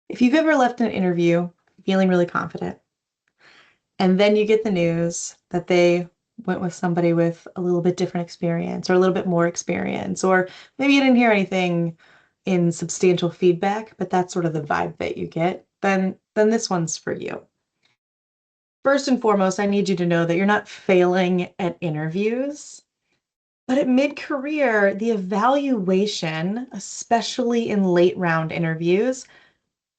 If you've ever left an interview feeling really confident, and then you get the news that they went with somebody with a little bit different experience or a little bit more experience, or maybe you didn't hear anything in substantial feedback, but that's sort of the vibe that you get, then this one's for you. First and foremost, I need you to know that you're not failing at interviews. But at mid-career, the evaluation, especially in late round interviews,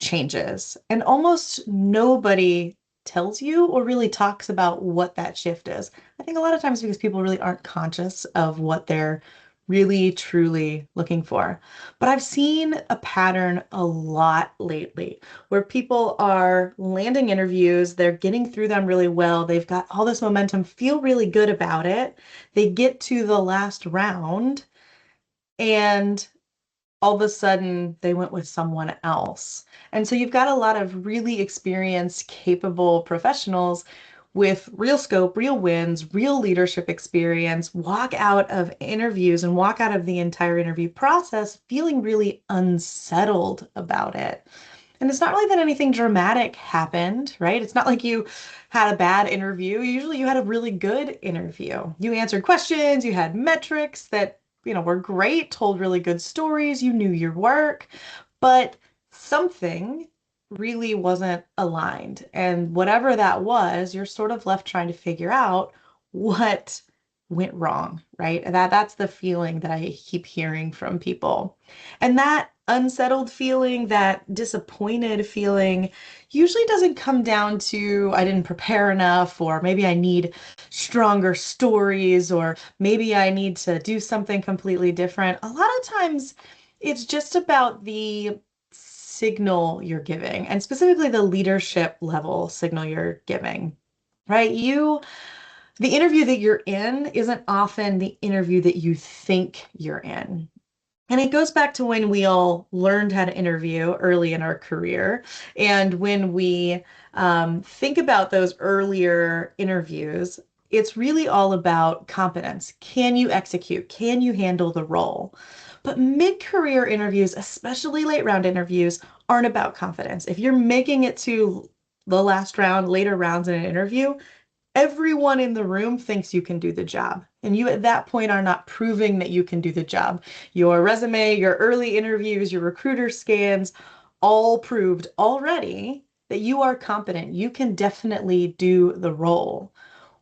changes. And almost nobody tells you or really talks about what that shift is. I think a lot of times because people really aren't conscious of what they're really truly looking for. But I've seen a pattern a lot lately where people are landing interviews, they're getting through them really well, they've got all this momentum, feel really good about it. They get to the last round and all of a sudden they went with someone else. And so you've got a lot of really experienced, capable professionals with real scope, real wins, real leadership experience, walk out of interviews and walk out of the entire interview process feeling really unsettled about it. And it's not really that anything dramatic happened, right? It's not like you had a bad interview. Usually you had a really good interview. You answered questions, you had metrics that, were great, told really good stories, you knew your work, but something really wasn't aligned. And whatever that was, you're sort of left trying to figure out what went wrong, right? And that's the feeling that I keep hearing from people. And that unsettled feeling, that disappointed feeling, usually doesn't come down to I didn't prepare enough, or maybe I need stronger stories, or maybe I need to do something completely different. A lot of times it's just about the signal you're giving, and specifically the leadership level signal you're giving, right? The interview that you're in isn't often the interview that you think you're in. And it goes back to when we all learned how to interview early in our career. And when we think about those earlier interviews, it's really all about competence. Can you execute? Can you handle the role? But mid-career interviews, especially late round interviews, aren't about confidence. If you're making it to the last round, later rounds in an interview, everyone in the room thinks you can do the job. And you at that point are not proving that you can do the job. Your resume, your early interviews, your recruiter scans all proved already that you are competent. You can definitely do the role.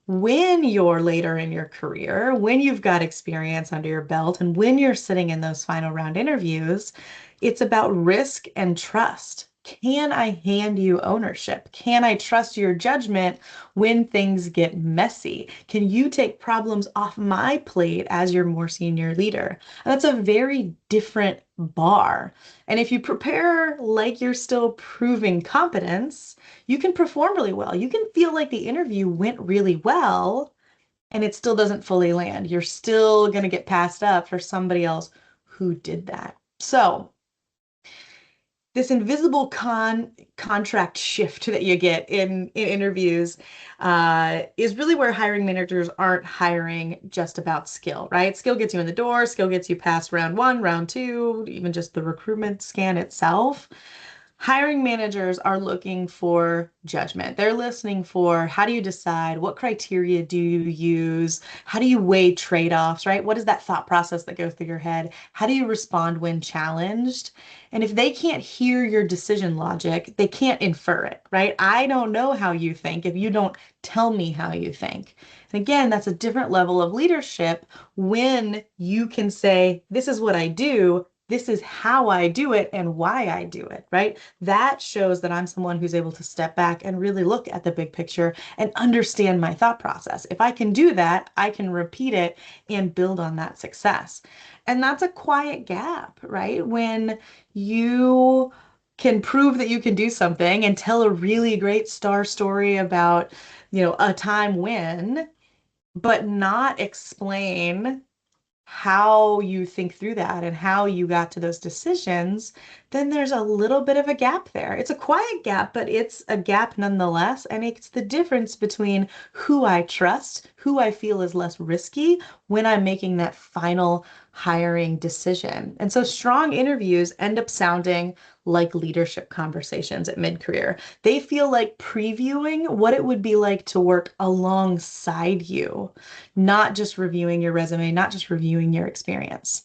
When you're later in your career, when you've got experience under your belt, and when you're sitting in those final round interviews, it's about risk and trust. Can I hand you ownership? Can I trust your judgment when things get messy? Can you take problems off my plate as your more senior leader? And that's a very different bar. And if you prepare like you're still proving competence, you can perform really well. You can feel like the interview went really well and it still doesn't fully land. You're still going to get passed up for somebody else who did that. So, this invisible contract shift that you get in interviews is really where hiring managers aren't hiring just about skill, right? Skill gets you in the door, skill gets you past round one, round two, even just the recruitment scan itself. Hiring managers are looking for judgment. They're listening for how do you decide? What criteria do you use? How do you weigh trade-offs, right? What is that thought process that goes through your head? How do you respond when challenged? And if they can't hear your decision logic, they can't infer it, right? I don't know how you think if you don't tell me how you think. And again, that's a different level of leadership when you can say, this is what I do, this is how I do it and why I do it, right? That shows that I'm someone who's able to step back and really look at the big picture and understand my thought process. If I can do that, I can repeat it and build on that success. And that's a quiet gap, right? When you can prove that you can do something and tell a really great star story about, a time when, but not explain how you think through that and how you got to those decisions, then there's a little bit of a gap there. It's a quiet gap, but it's a gap nonetheless. And it's the difference between who I trust, who I feel is less risky when I'm making that final hiring decision. And so strong interviews end up sounding like leadership conversations at mid-career. They feel like previewing what it would be like to work alongside you, not just reviewing your resume, not just reviewing your experience.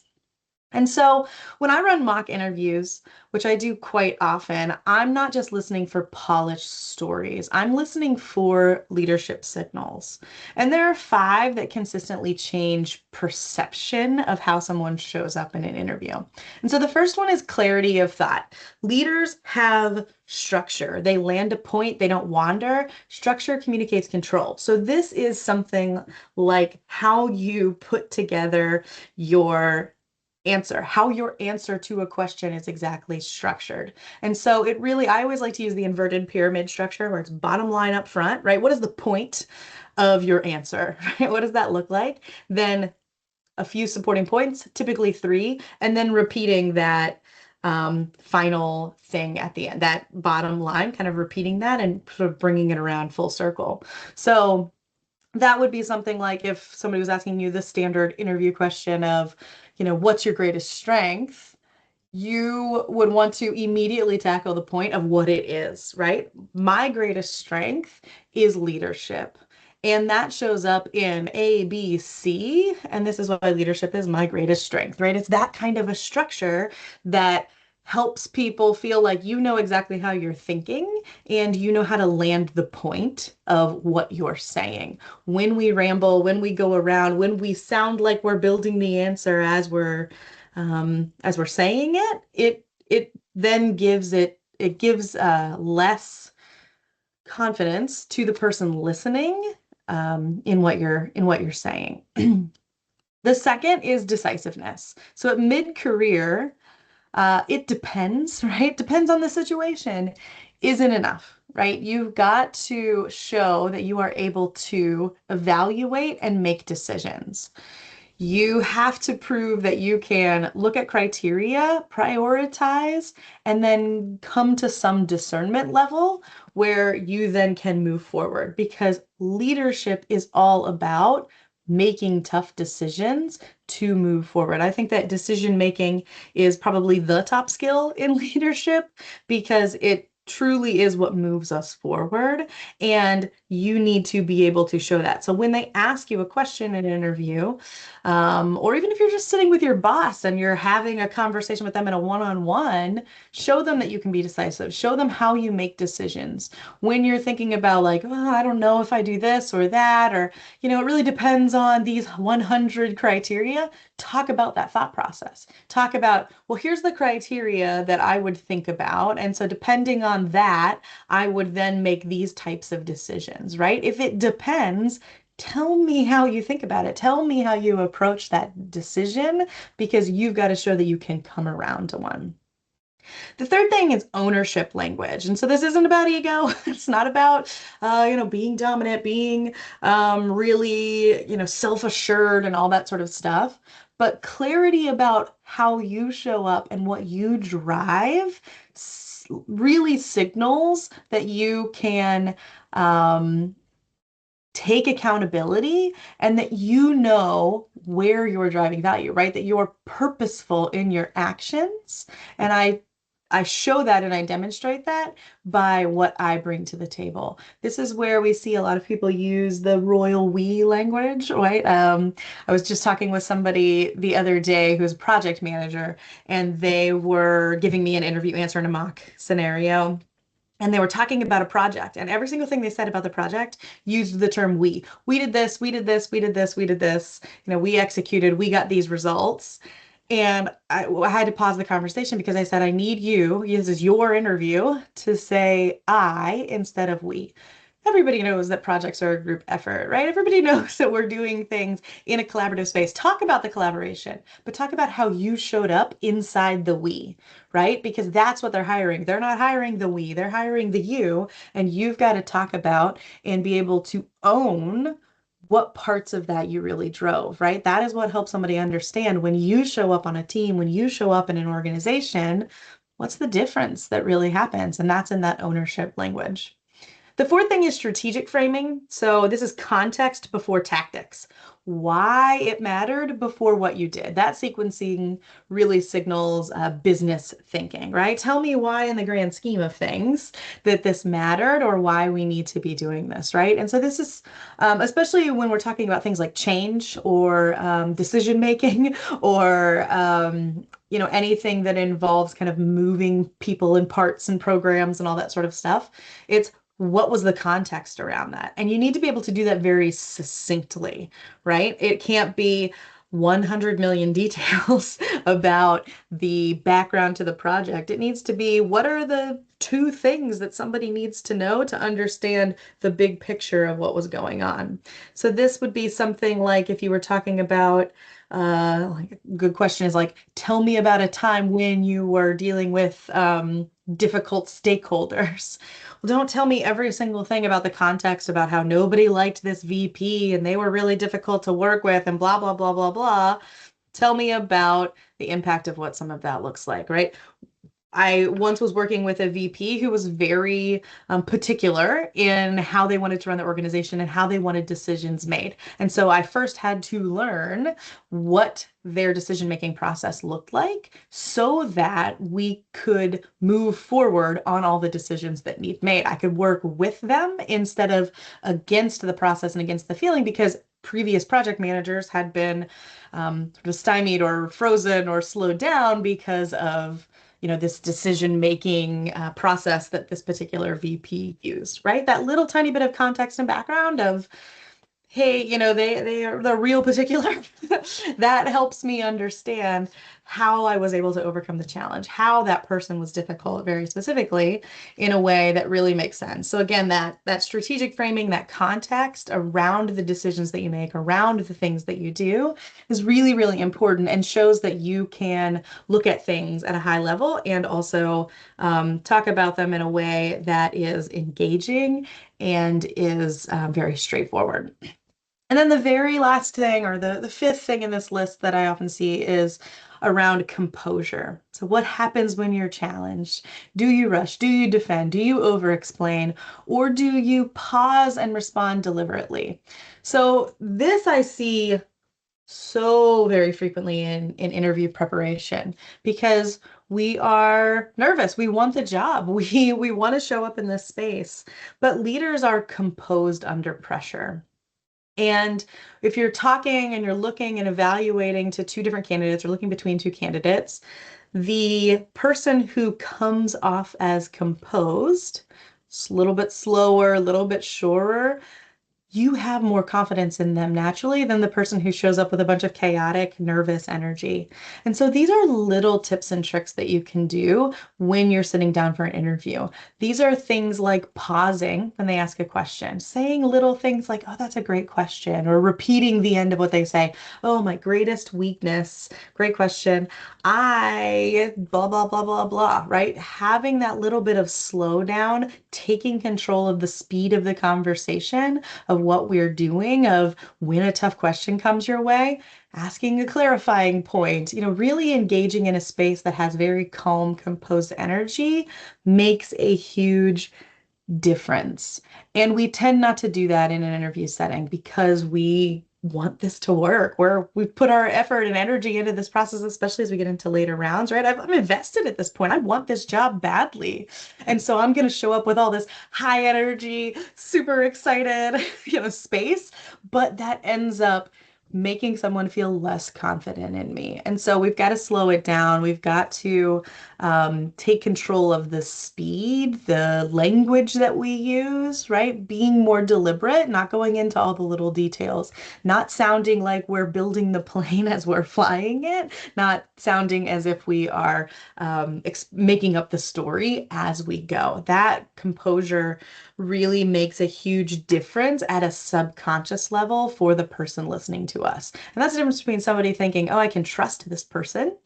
And so when I run mock interviews, which I do quite often, I'm not just listening for polished stories. I'm listening for leadership signals. And there are five that consistently change perception of how someone shows up in an interview. And so the first one is clarity of thought. Leaders have structure. They land a point, they don't wander. Structure communicates control. So this is something like how you put together your answer, how your answer to a question is exactly structured. And so it really, I always like to use the inverted pyramid structure where it's bottom line up front, right? What is the point of your answer, right? What does that look like? Then a few supporting points, typically three, and then repeating that final thing at the end, that bottom line, kind of repeating that and sort of bringing it around full circle. So that would be something like if somebody was asking you the standard interview question of, what's your greatest strength? You would want to immediately tackle the point of what it is, right? My greatest strength is leadership. And that shows up in A, B, C. And this is why leadership is my greatest strength, right? It's that kind of a structure that helps people feel like you know exactly how you're thinking and you know how to land the point of what you're saying. When we ramble, when we go around, when we sound like we're building the answer as we're saying it, it then gives less confidence to the person listening in what you're saying. The second is decisiveness. So at mid-career, it depends, right? Depends on the situation. Isn't enough, right? You've got to show that you are able to evaluate and make decisions. You have to prove that you can look at criteria, prioritize, and then come to some discernment level where you then can move forward because leadership is all about making tough decisions to move forward. I think that decision making is probably the top skill in leadership because it truly is what moves us forward. And you need to be able to show that. So when they ask you a question in an interview, or even if you're just sitting with your boss and you're having a conversation with them in a one-on-one, show them that you can be decisive. Show them how you make decisions. When you're thinking about like, oh, I don't know if I do this or that, or, it really depends on these 100 criteria, talk about that thought process. Talk about, well, here's the criteria that I would think about. And so depending on that, I would then make these types of decisions, right? If it depends, tell me how you think about it. Tell me how you approach that decision because you've got to show that you can come around to one. The third thing is ownership language. And so this isn't about ego. It's not about, being dominant, being really, self-assured and all that sort of stuff. But clarity about how you show up and what you drive really signals that you can take accountability and that you know where you're driving value, right? That you're purposeful in your actions. And I show that and I demonstrate that by what I bring to the table. This is where we see a lot of people use the royal we language, right? I was just talking with somebody the other day who's a project manager, and they were giving me an interview answer in a mock scenario. And they were talking about a project, and every single thing they said about the project used the term we. We did this, we did this, we did this, we did this. We executed, we got these results. And I had to pause the conversation because I said, I need you, this is your interview, to say I instead of we. Everybody knows that projects are a group effort, right? Everybody knows that we're doing things in a collaborative space. Talk about the collaboration, but talk about how you showed up inside the we, right? Because that's what they're hiring. They're not hiring the we, they're hiring the you, and you've got to talk about and be able to own what parts of that you really drove, right? That is what helps somebody understand when you show up on a team, when you show up in an organization, what's the difference that really happens? And that's in that ownership language. The fourth thing is strategic framing. So this is context before tactics. why it mattered before what you did. That sequencing really signals business thinking, right? Tell me why, in the grand scheme of things, that this mattered or why we need to be doing this, right? And so this is, especially when we're talking about things like change or decision making or anything that involves kind of moving people and parts and programs and all that sort of stuff. It's what was the context around that? And you need to be able to do that very succinctly, right? It can't be 100 million details about the background to the project. It needs to be what are the two things that somebody needs to know to understand the big picture of what was going on. So this would be something like if you were talking about like a good question is like, tell me about a time when you were dealing with difficult stakeholders. Well, don't tell me every single thing about the context about how nobody liked this VP and they were really difficult to work with and blah, blah, blah, blah, blah. Tell me about the impact of what some of that looks like, right? I once was working with a VP who was very particular in how they wanted to run the organization and how they wanted decisions made. And so I first had to learn what their decision-making process looked like so that we could move forward on all the decisions that need made. I could work with them instead of against the process and against the feeling because previous project managers had been sort of stymied or frozen or slowed down because of this decision-making process that this particular VP used, right? That little tiny bit of context and background of, hey, they're real particular. That helps me understand how I was able to overcome the challenge, how that person was difficult very specifically in a way that really makes sense. So again, that strategic framing, that context around the decisions that you make, around the things that you do is really, really important and shows that you can look at things at a high level and also talk about them in a way that is engaging and is very straightforward. And then the very last thing, or the fifth thing in this list that I often see is around composure. So what happens when you're challenged? Do you rush? Do you defend? Do you over-explain? Or do you pause and respond deliberately? So this I see so very frequently in interview preparation because we are nervous. We want the job. We want to show up in this space, but leaders are composed under pressure. And if you're talking and you're looking and evaluating to two different candidates or looking between two candidates, the person who comes off as composed, a little bit slower, a little bit surer, you have more confidence in them naturally than the person who shows up with a bunch of chaotic, nervous energy. And so these are little tips and tricks that you can do when you're sitting down for an interview. These are things like pausing when they ask a question, saying little things like, oh, that's a great question, or repeating the end of what they say. Oh, my greatest weakness, great question. I blah, blah, blah, blah, blah, right? Having that little bit of slowdown, taking control of the speed of the conversation of what we're doing, of when a tough question comes your way, asking a clarifying point, really engaging in a space that has very calm, composed energy makes a huge difference. And we tend not to do that in an interview setting because we want this to work, where we've put our effort and energy into this process, especially as we get into later rounds, right? I'm invested at this point. I want this job badly. And so I'm going to show up with all this high energy, super excited, space, but that ends up making someone feel less confident in me. And so we've got to slow it down. We've got to take control of the speed, the language that we use, right? Being more deliberate, not going into all the little details, not sounding like we're building the plane as we're flying it, not sounding as if we are making up the story as we go. That composure really makes a huge difference at a subconscious level for the person listening to us. And that's the difference between somebody thinking, oh, I can trust this person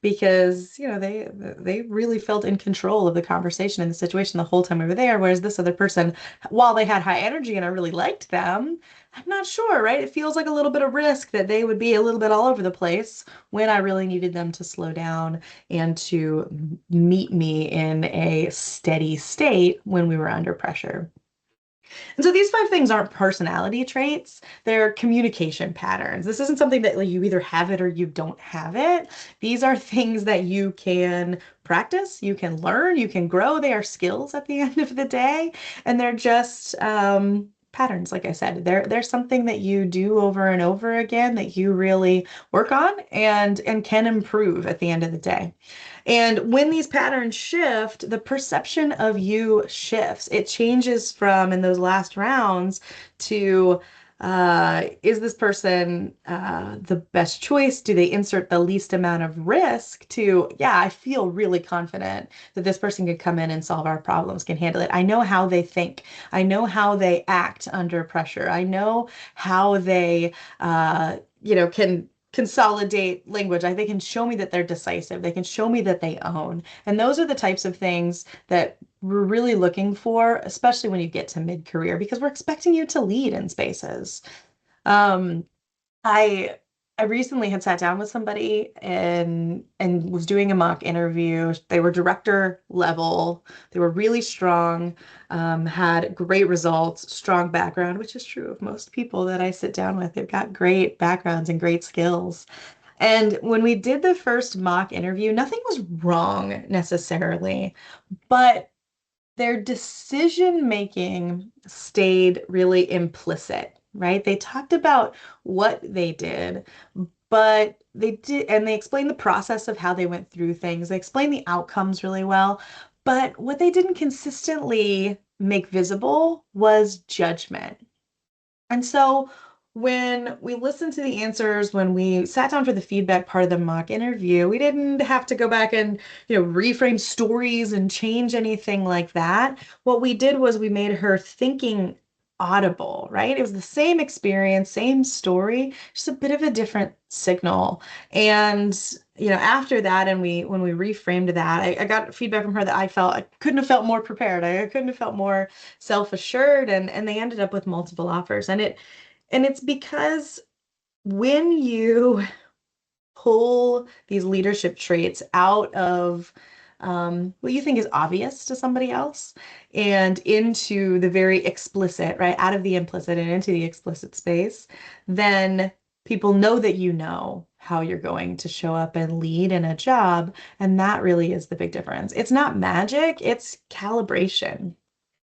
because, they really felt in control of the conversation and the situation the whole time we were there. Whereas this other person, while they had high energy and I really liked them, I'm not sure, right? It feels like a little bit of risk that they would be a little bit all over the place when I really needed them to slow down and to meet me in a steady state when we were under pressure. And so these five things aren't personality traits, they're communication patterns. This isn't something that like, you either have it or you don't have it. These are things that you can practice, you can learn, you can grow. They are skills at the end of the day, and they're just patterns, like I said. They're something that you do over and over again that you really work on and can improve at the end of the day. And when these patterns shift, the perception of you shifts. It changes from in those last rounds to is this person the best choice? Do they insert the least amount of risk to, yeah, I feel really confident that this person could come in and solve our problems, can handle it. I know how they think. I know how they act under pressure. I know how they, can consolidate language. They can show me that they're decisive. They can show me that they own. And those are the types of things that we're really looking for, especially when you get to mid-career, because we're expecting you to lead in spaces. Um, I I recently had sat down with somebody and was doing a mock interview. They were director level. They were really strong, had great results, strong background, which is true of most people that I sit down with. They've got great backgrounds and great skills. And when we did the first mock interview, nothing was wrong necessarily, but their decision making stayed really implicit, right? They talked about what they did, but they did, and they explained the process of how they went through things. They explained the outcomes really well. But what they didn't consistently make visible was judgment. And so when we listened to the answers, when we sat down for the feedback part of the mock interview, we didn't have to go back and, reframe stories and change anything like that. What we did was we made her thinking audible, right? It was the same experience, same story, just a bit of a different signal. And after that, and when we reframed that, I got feedback from her that I felt I couldn't have felt more prepared. I couldn't have felt more self-assured, and they ended up with multiple offers. And it's because when you pull these leadership traits out of what you think is obvious to somebody else and into the very explicit, right? Out of the implicit and into the explicit space, then people know that you know how you're going to show up and lead in a job. And that really is the big difference. It's not magic, it's calibration.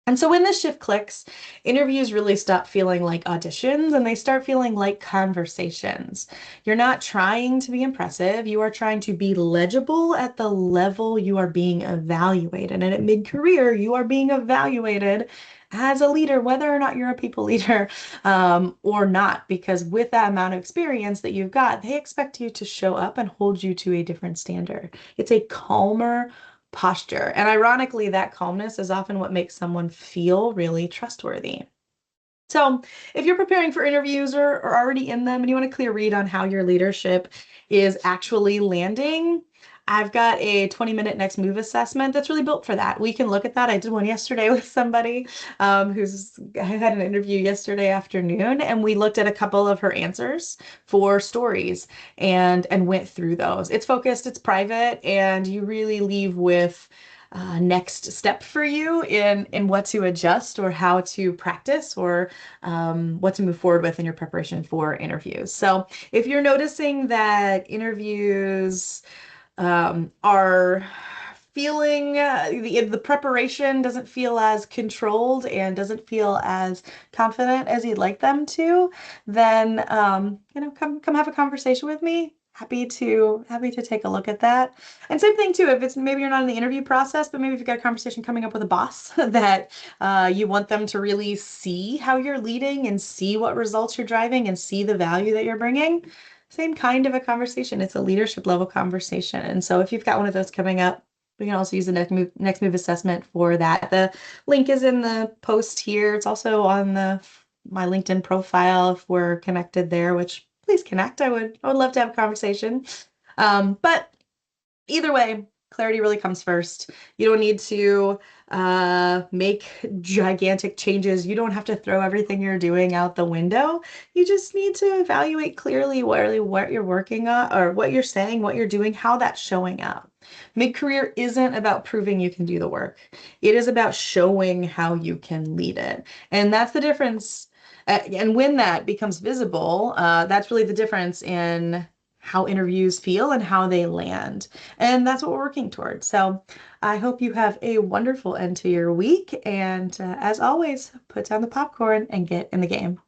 And so when this shift clicks, interviews really stop feeling like auditions and they start feeling like conversations. You're not trying to be impressive, you are trying to be legible at the level you are being evaluated. And at mid-career, you are being evaluated as a leader, whether or not you're a people leader or not, because with that amount of experience that you've got, they expect you to show up and hold you to a different standard. It's a calmer posture. And ironically, that calmness is often what makes someone feel really trustworthy. So, if you're preparing for interviews or already in them and you want a clear read on how your leadership is actually landing, I've got a 20-minute next move assessment that's really built for that. We can look at that. I did one yesterday with somebody who's had an interview yesterday afternoon, and we looked at a couple of her answers for stories and went through those. It's focused, it's private, and you really leave with next step for you in what to adjust or how to practice or what to move forward with in your preparation for interviews. So if you're noticing that interviews are feeling the preparation doesn't feel as controlled and doesn't feel as confident as you'd like them to, then come have a conversation with me. Happy to take a look at that. And same thing too, if it's maybe you're not in the interview process, but maybe if you've got a conversation coming up with a boss that you want them to really see how you're leading and see what results you're driving and see the value that you're bringing, same kind of a conversation. It's a leadership level conversation. And so if you've got one of those coming up, we can also use the next move assessment for that. The link is in the post here. It's also on my LinkedIn profile if we're connected there, which please connect. I would love to have a conversation. But either way, Clarity really comes first. You don't need to make gigantic changes. You don't have to throw everything you're doing out the window. You just need to evaluate clearly what you're working on or what you're saying, what you're doing, how that's showing up. Mid-career isn't about proving you can do the work. It is about showing how you can lead it. And that's the difference. And when that becomes visible, that's really the difference in how interviews feel and how they land. And that's what we're working towards. So I hope you have a wonderful end to your week. And as always, put down the popcorn and get in the game.